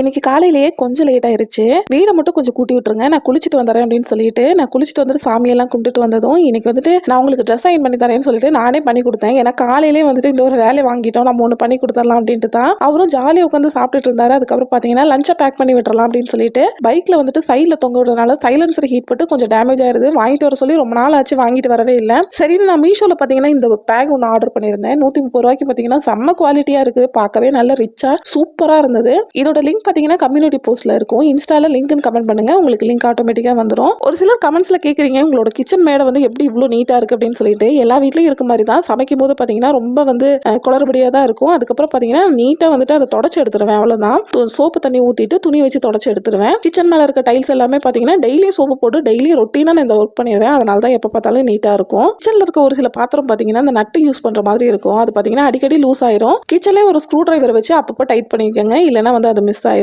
இன்னைக்கு காலையிலேயே கொஞ்சம் லேட் ஆயிருச்சு. வீட மட்டும் கொஞ்சம் கூட்டி விட்டுருங்க. நான் குளிச்சுட்டு வந்துறேன் அப்படின்னு சொல்லிட்டு, நான் குளிச்சுட்டு வந்துட்டு சாமியெல்லாம் கும்பிட்டுட்டு வந்ததும், இன்னைக்கு வந்துட்டு நான் உங்களுக்கு ட்ரெஸ் அயர்ன் பண்ணி தரேன்னு சொல்லிட்டு நானே பண்ணி கொடுத்தேன். ஏன்னா காலையிலேயே வந்துட்டு இந்த ஒரு வேலையை வாங்கிட்டோம். நம்ம ஒண்ணு பண்ணி கொடுத்துடலாம் அப்படின்ட்டு தான். அவரும் ஜாலியா உட்காந்து சாப்பிட்டுட்டு இருந்தாரு. அதுக்கப்புறம் பாத்தீங்கன்னா லஞ்சை பேக் பண்ணி விட்டுறலாம் அப்படின்னு சொல்லிட்டு பைக்ல வந்துட்டு சைட்ல தொங்க விடுறதுனால சைலன்சர் ஹீட் பட்டு கொஞ்சம் டேமேஜ் ஆயிருது. வாங்கிட்டு வர சொல்லி ரொம்ப நாள் ஆச்சு, வாங்கிட்டு வரவே இல்லை. சரின்னு நான் மீஷோல பாத்தீங்கன்னா இந்த பேக் ஒன்று ஆர்டர் பண்ணியிருந்தேன். 130 ரூபாய்க்கு பாத்தீங்கன்னா செம்ம குவாலிட்டியா இருக்கு. பார்க்கவே நல்ல ரிச்சா சூப்பரா இருந்தது. இதோட லிங்க் பாத்தீங்கன்னா கம்யூனிட்டி போஸ்ட்ல இருக்கும். இன்ஸ்டால லிங்க்னு கமெண்ட் பண்ணுங்க, உங்களுக்கு லிங்க் ஆட்டோமேட்டிக்கா வந்துரும். ஒரு சிலர் கமெண்ட்ஸ்ல கேக்குறீங்க உங்களோட கிச்சன் மேடை வந்து எப்படி இவ்வளோ நீட்டா இருக்கு அப்படின்னு சொல்லிட்டு. எல்லா வீட்லயும் இருக்க மாதிரி தான் சமைக்கும் போது பாத்தீங்கன்னா ரொம்ப வந்து குளறுபடியா தான் இருக்கும். அதுக்கப்புறம் பாத்தீங்கன்னா நீட்டா வந்துட்டு அதை தொடச்சு எடுத்துருவேன். அவ்வளவுதான். சோப்பு தண்ணி ஊத்திட்டு துணி வச்சு தொடச்சு எடுத்துருவேன். கிச்சன் மேல இருக்க டைல்ஸ் எல்லாமே பாத்தீங்கன்னா டெய்லி சோப்பு போட்டு டெய்லி ரொட்டீனா நான் இந்த ஒர்க் பண்ணிடுவேன். அதனால தான் எப்ப பார்த்தாலும் நீட்டா இருக்கும். கிச்சன்ல இருக்க ஒரு சில பாத்திரம் பாத்தீங்கன்னா இந்த நட்டு யூஸ் பண்ற மாதிரி இருக்கும். அது பாத்தீங்கன்னா அடிக்கடி லூஸ் ஆயிரும். கிச்சன்லயே ஒரு ஸ்க்ரூ டிரைவர் வச்சு அப்பப்போ டைட் பண்ணிக்கோங்க, இல்லைன்னா வந்து அது மிஸ் ஆயிரும்.